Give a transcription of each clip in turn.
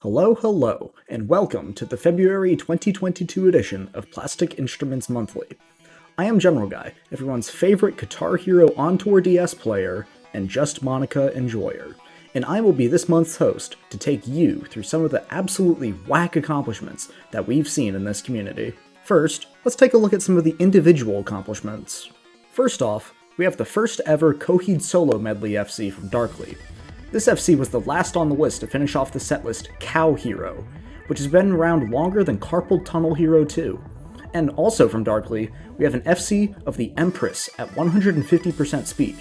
Hello, and welcome to the February 2022 edition of Plastic Instruments Monthly. I am General Guy, everyone's favorite Guitar Hero On-Tour DS player and Just Monica enjoyer, and I will be this month's host to take you through some of the absolutely whack accomplishments that we've seen in this community. First, let's take a look at some of the individual accomplishments. First off, we have the first ever Coheed Solo Medley FC from Darkly. This FC was the last on the list to finish off the setlist Cow Hero, which has been around longer than Carpal Tunnel Hero 2. And also from Darkly, we have an FC of the Empress at 150% speed.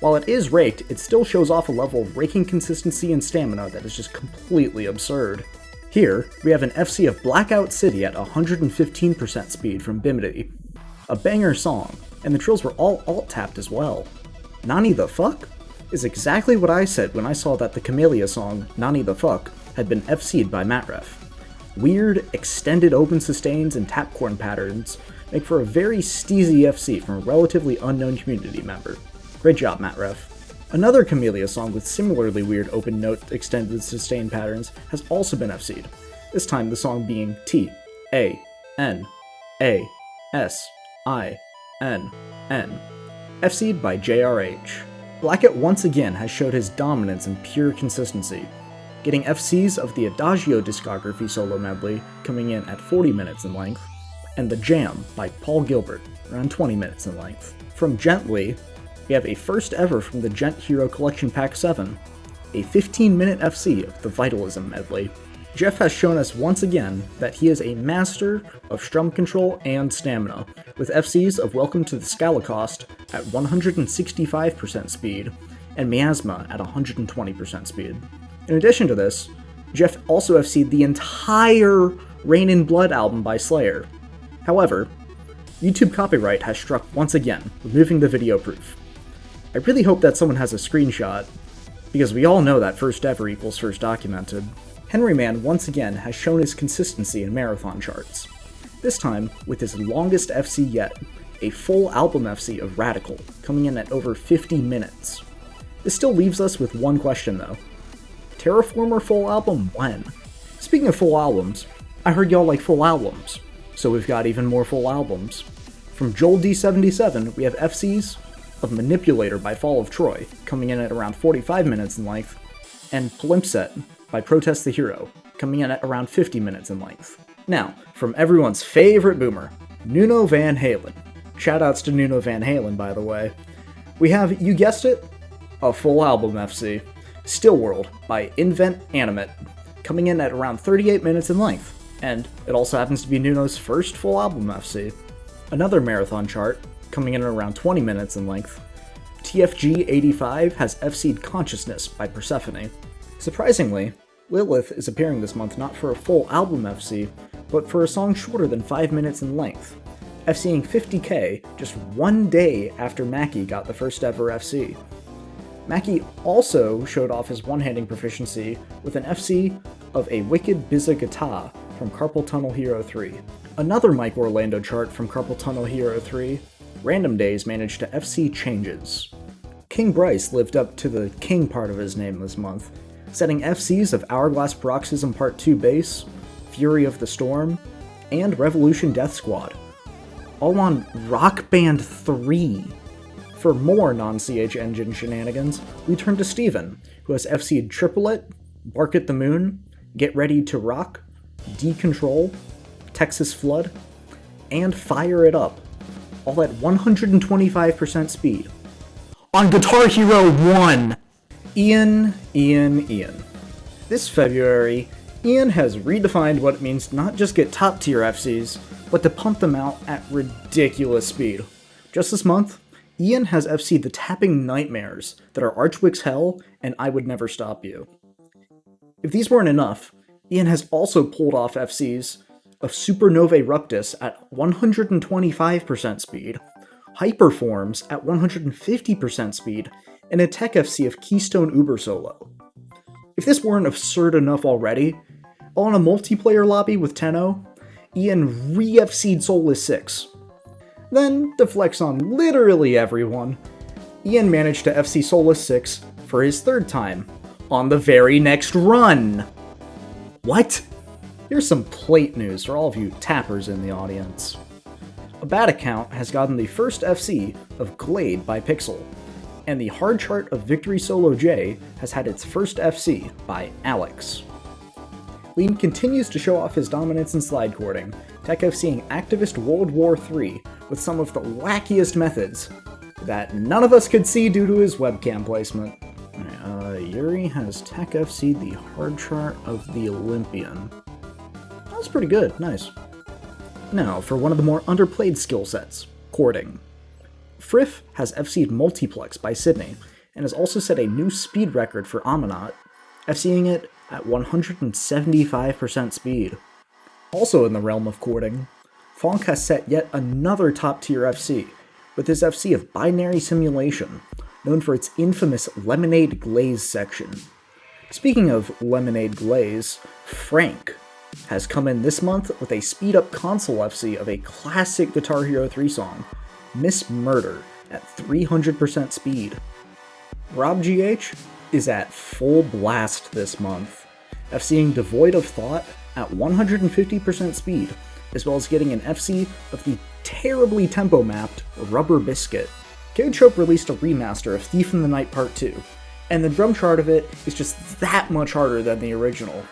While it is raked, it still shows off a level of raking consistency and stamina that is just completely absurd. Here, we have an FC of Blackout City at 115% speed from Bimini. A banger song, and the trills were all alt-tapped as well. Nani the fuck? Is exactly what I said when I saw that the Camellia song, Nani the Fuck, had been FC'd by Matref. Weird, extended open sustains and tapcorn patterns make for a very steezy FC from a relatively unknown community member. Great job, Matref. Another Camellia song with similarly weird open note extended sustain patterns has also been FC'd, this time the song being T-A-N-A-S-I-N-N, FC'd by JRH. Blacklight once again has showed his dominance and pure consistency, getting FCs of the Adagio discography solo medley coming in at 40 minutes in length, and The Jam by Paul Gilbert around 20 minutes in length. From Gently, we have a first ever from the Gent Hero Collection Pack 7, a 15-minute FC of the Vitalism medley. Jeff has shown us once again that he is a master of strum control and stamina, with FCs of Welcome to the Scalacost at 165% speed, and Miasma at 120% speed. In addition to this, Jeff also FC'd the entire Rain in Blood album by Slayer. However, YouTube copyright has struck once again, removing the video proof. I really hope that someone has a screenshot, because we all know that first ever equals first documented. Henry Man once again has shown his consistency in marathon charts, this time with his longest FC yet, a full album FC of Radical, coming in at over 50 minutes. This still leaves us with one question though. Terraformer full album when? Speaking of full albums, I heard y'all like full albums, so we've got even more full albums. From Joel D77, we have FCs of Manipulator by Fall of Troy, coming in at around 45 minutes in length, and Palimpsest by Protest the Hero, coming in at around 50 minutes in length. Now, from everyone's favorite boomer, Nuno Van Halen. Shoutouts to Nuno Van Halen, by the way. We have, you guessed it, a full album FC, Still World by Invent Animate, coming in at around 38 minutes in length, and it also happens to be Nuno's first full album FC. Another marathon chart, coming in at around 20 minutes in length, TFG85 has FC'd Consciousness by Persephone. Surprisingly, Lilith is appearing this month not for a full album FC, but for a song shorter than 5 minutes in length, FCing 50k just one day after Mackie got the first ever FC. Mackie also showed off his one-handing proficiency with an FC of A Wicked Bizza Guitar from Carpal Tunnel Hero 3. Another Mike Orlando chart from Carpal Tunnel Hero 3, Random Days managed to FC Changes. King Bryce lived up to the King part of his name this month, setting FCs of Hourglass Paroxysm Part 2 Bass, Fury of the Storm, and Revolution Death Squad, all on Rock Band 3. For more non-CH Engine shenanigans, we turn to Steven, who has FC'd Triplet, Bark at the Moon, Get Ready to Rock, Decontrol, Texas Flood, and Fire It Up, all at 125% speed. On Guitar Hero 1! Ian. This February, Ian has redefined what it means to not just get top tier FCs, but to pump them out at ridiculous speed. Just this month, Ian has FC'd the tapping nightmares that are Archwick's Hell and I Would Never Stop You. If these weren't enough, Ian has also pulled off FCs of Supernovae Ruptus at 125% speed, Hyperforms at 150% speed, and a Tech FC of Keystone Uber Solo. If this weren't absurd enough already, on a multiplayer lobby with Tenno, Ian re-FC'd Soulless 6. Then, to flex on literally everyone, Ian managed to FC Soulless 6 for his third time, on the very next run! What? Here's some plate news for all of you tappers in the audience. A bad account has gotten the first FC of Glade by Pixel, and the hard chart of Victory Solo J has had its first FC by Alex. Lean continues to show off his dominance in slide cording, tech FCing activist World War III with some of the wackiest methods that none of us could see due to his webcam placement. Yuri has tech FC'd the hard chart of the Olympian. That's pretty good, nice. Now, for one of the more underplayed skill sets, cording. Frif has FC'd Multiplex by Sydney, and has also set a new speed record for Amanat, FC'ing it at 175% speed. Also in the realm of cording, Fonk has set yet another top-tier FC, with his FC of Binary Simulation, known for its infamous Lemonade Glaze section. Speaking of Lemonade Glaze, Frank has come in this month with a speed-up console FC of a classic Guitar Hero 3 song, Miss Murder, at 300% speed. Rob GH is at full blast this month, FCing Devoid of Thought at 150% speed, as well as getting an FC of the terribly tempo-mapped Rubber Biscuit. Code Chope released a remaster of Thief in the Night Part 2, and the drum chart of it is just that much harder than the original.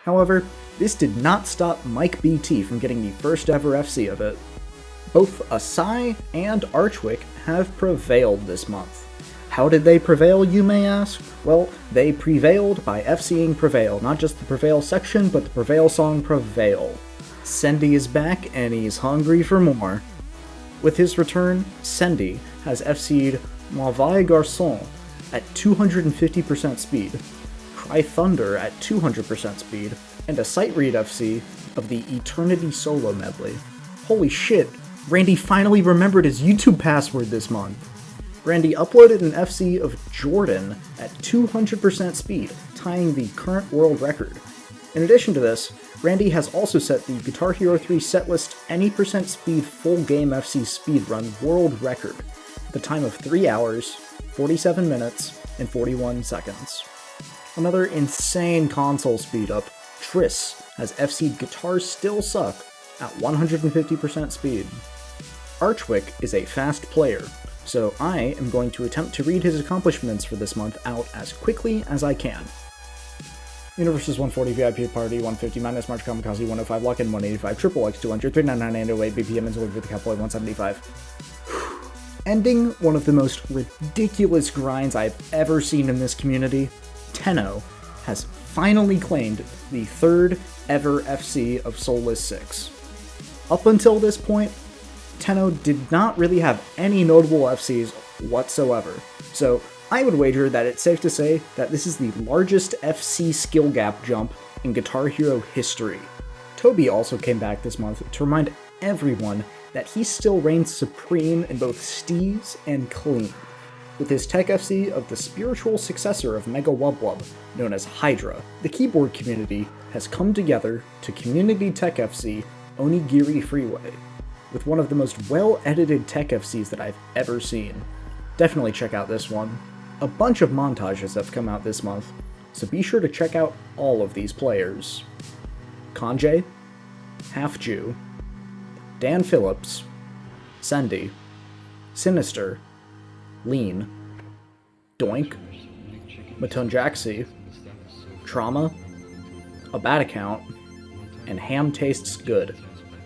However, this did not stop Mike BT from getting the first ever FC of it. Both Asai and Archwick have prevailed this month. How did they prevail, you may ask? Well, they prevailed by FCing Prevail, not just the Prevail section, but the Prevail song Prevail. Sendy is back, and he's hungry for more. With his return, Sendy has FC'd Mauvais Garçon at 250% speed, Cry Thunder at 200% speed, and a sight read FC of the Eternity Solo medley. Holy shit, Randy finally remembered his YouTube password this month. Randy uploaded an FC of Jordan at 200% speed, tying the current world record. In addition to this, Randy has also set the Guitar Hero 3 Setlist any percent speed full game FC speedrun world record, the time of 3 hours, 47 minutes, and 41 seconds. Another insane console speed up, Triss has FC'd Guitars Still Suck at 150% speed. Archwick is a fast player, so I am going to attempt to read his accomplishments for this month out as quickly as I can. Universes 140 VIP Party, 150 minus March Kamikaze, 105 Lock-In, 185 Triple X, 200, 399, 808 BPM, and delivered with the Catboy, 175. Ending one of the most ridiculous grinds I've ever seen in this community, Tenno has finally claimed the third ever FC of Soulless 6. Up until this point, Tenno did not really have any notable FCs whatsoever, so I would wager that it's safe to say that this is the largest FC skill gap jump in Guitar Hero history. Toby also came back this month to remind everyone that he still reigns supreme in both steez and clean, with his tech FC of the spiritual successor of Mega Wub Wub, known as Hydra. The keyboard community has come together to community tech FC Onigiri Freeway, with one of the most well-edited tech FCs that I've ever seen. Definitely check out this one. A bunch of montages have come out this month, so be sure to check out all of these players. Kanjay, Half Jew, Dan Phillips, Sendy, Sinister, Lean, Doink, Matonjaxi, Trauma, A Bad Account, and Ham Tastes Good.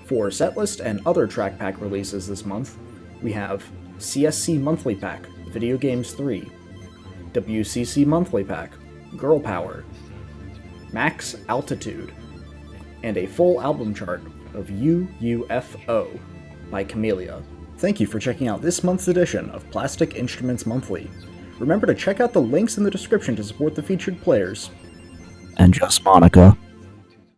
For Setlist and other Trackpack releases this month, we have CSC Monthly Pack, Video Games 3, WCC Monthly Pack, Girl Power, Max Altitude, and a full album chart of UUFO by Camellia. Thank you for checking out this month's edition of Plastic Instruments Monthly. Remember to check out the links in the description to support the featured players. And just Monica.